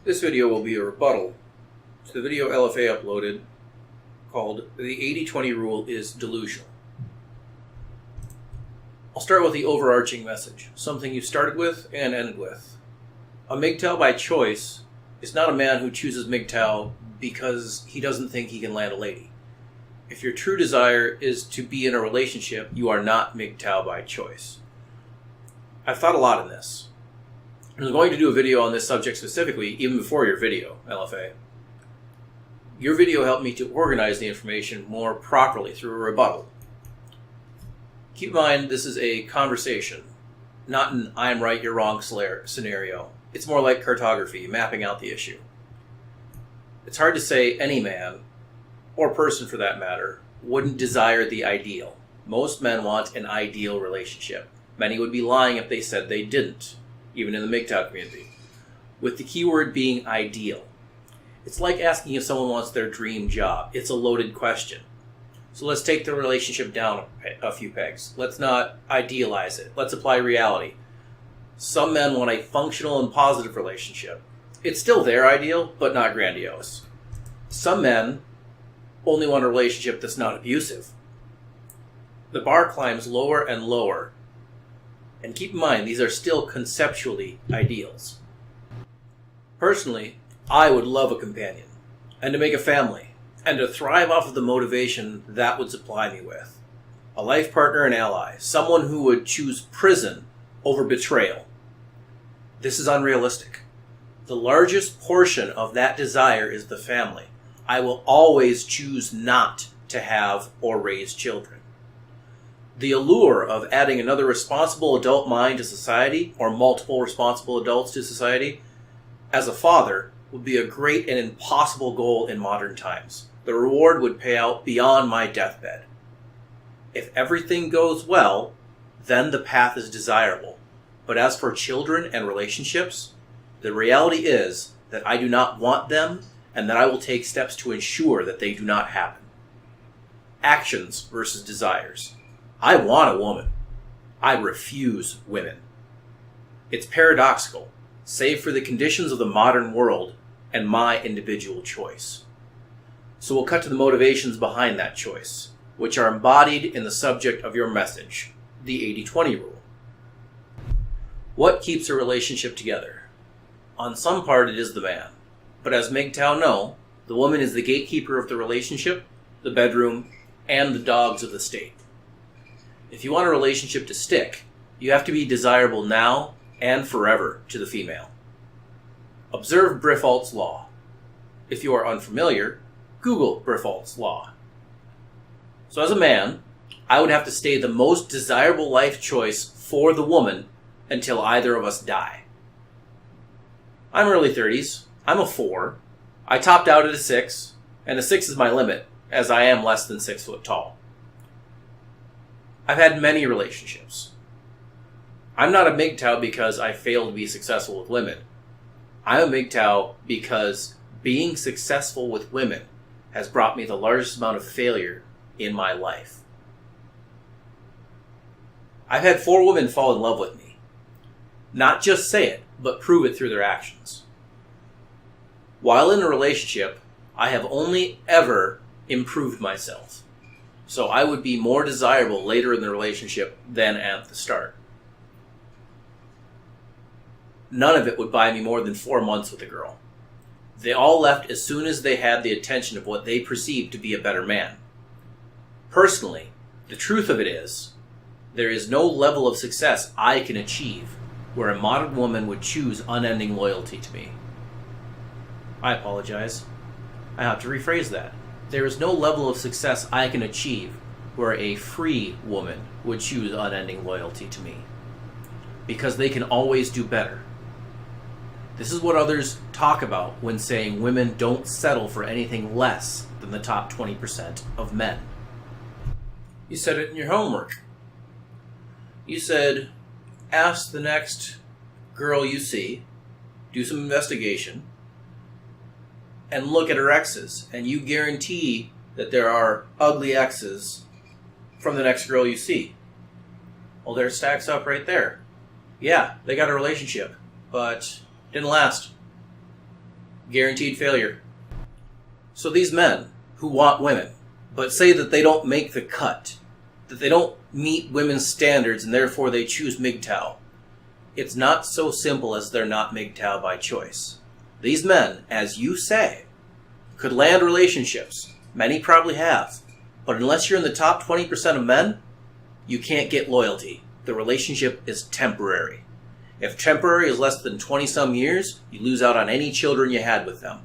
This video will be a rebuttal to the video LFA uploaded called The 80-20 Rule is Delusional. I'll start with the overarching message, something you started with and ended with. A MGTOW by choice is not a man who chooses MGTOW because he doesn't think he can land a lady. If your true desire is to be in a relationship, you are not MGTOW by choice. I've thought a lot in this. I was going to do a video on this subject specifically even before your video, LFA. Your video helped me to organize the information more properly through a rebuttal. Keep in mind, this is a conversation, not an I'm right, you're wrong scenario. It's more like cartography, mapping out the issue. It's hard to say any man, or person for that matter, wouldn't desire the ideal. Most men want an ideal relationship. Many would be lying if they said they didn't, even in the MGTOW community, with the keyword being ideal. It's like asking if someone wants their dream job. It's a loaded question. So let's take the relationship down a few pegs. Let's not idealize it. Let's apply reality. Some men want a functional and positive relationship. It's still their ideal, but not grandiose. Some men only want a relationship that's not abusive. The bar climbs lower and lower. And keep in mind, these are still conceptually ideals. Personally, I would love a companion, and to make a family, and to thrive off of the motivation that would supply me with. A life partner and ally, someone who would choose prison over betrayal. This is unrealistic. The largest portion of that desire is the family. I will always choose not to have or raise children. The allure of adding another responsible adult mind to society, or multiple responsible adults to society, as a father, would be a great and impossible goal in modern times. The reward would pay out beyond my deathbed. If everything goes well, then the path is desirable. But as for children and relationships, the reality is that I do not want them, and that I will take steps to ensure that they do not happen. Actions versus desires. I want a woman. I refuse women. It's paradoxical, save for the conditions of the modern world and my individual choice. So we'll cut to the motivations behind that choice, which are embodied in the subject of your message, the 80-20 rule. What keeps a relationship together? On some part it is the man, but as MGTOW know, the woman is the gatekeeper of the relationship, the bedroom, and the dogs of the state. If you want a relationship to stick, you have to be desirable now and forever to the female. Observe BRIFFAULT'S law. If you are unfamiliar, Google BRIFFAULT'S law. So as a man, I would have to stay the most desirable life choice for the woman until either of us die. I'm early 30s. I'm a 4. I topped out at a 6, and a 6 is my limit, as I am less than 6 foot tall. I've had many relationships. I'm not a MGTOW because I failed to be successful with women. I'm a MGTOW because being successful with women has brought me the largest amount of failure in my life. I've had 4 women fall in love with me. Not just say it, but prove it through their actions. While in a relationship, I have only ever improved myself. So I would be more desirable later in the relationship than at the start. None of it would buy me more than 4 months with a girl. They all left as soon as they had the attention of what they perceived to be a better man. Personally, the truth of it is, there is no level of success I can achieve where a modern woman would choose unending loyalty to me. I apologize. I have to rephrase that. There is no level of success I can achieve where a free woman would choose unending loyalty to me. Because they can always do better. This is what others talk about when saying women don't settle for anything less than the top 20% of men. You said it in your homework. You said, ask the next girl you see, do some investigation, and look at her exes, and you guarantee that there are ugly exes from the next girl you see. Well, there stacks up right there. Yeah, they got a relationship, but didn't last. Guaranteed failure. So these men who want women, but say that they don't make the cut, that they don't meet women's standards and therefore they choose MGTOW, it's not so simple as they're not MGTOW by choice. These men, as you say, could land relationships. Many probably have. But unless you're in the top 20% of men, you can't get loyalty. The relationship is temporary. If temporary is less than 20-some years, you lose out on any children you had with them.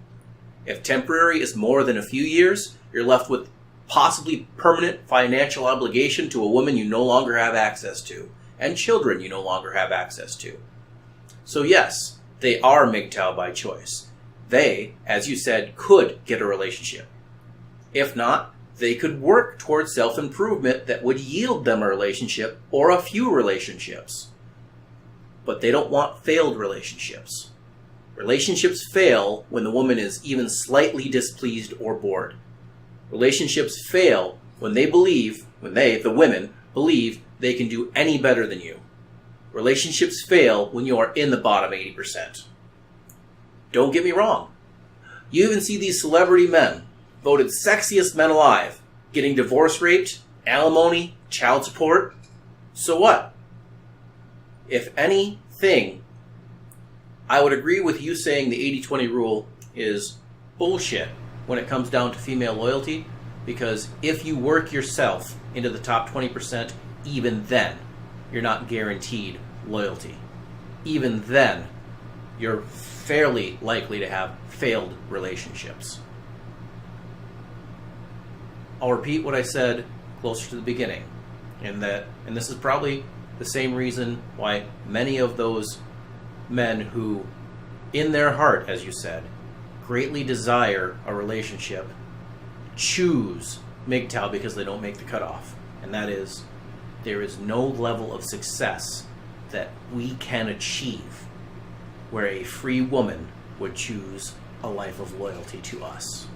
If temporary is more than a few years, you're left with possibly permanent financial obligation to a woman you no longer have access to, and children you no longer have access to. So yes, they are MGTOW by choice. They, as you said, could get a relationship. If not, they could work towards self-improvement that would yield them a relationship or a few relationships. But they don't want failed relationships. Relationships fail when the woman is even slightly displeased or bored. Relationships fail when the women, believe they can do any better than you. Relationships fail when you are in the bottom 80%. Don't get me wrong. You even see these celebrity men, voted sexiest men alive, getting divorce raped, alimony, child support. So what? If anything, I would agree with you saying the 80-20 rule is bullshit when it comes down to female loyalty, because if you work yourself into the top 20%, even then, you're not guaranteed loyalty. Even then, you're fairly likely to have failed relationships. I'll repeat what I said closer to the beginning, and this is probably the same reason why many of those men who, in their heart, as you said, greatly desire a relationship, choose MGTOW because they don't make the cutoff. And that is, there is no level of success that we can achieve where a free woman would choose a life of loyalty to us.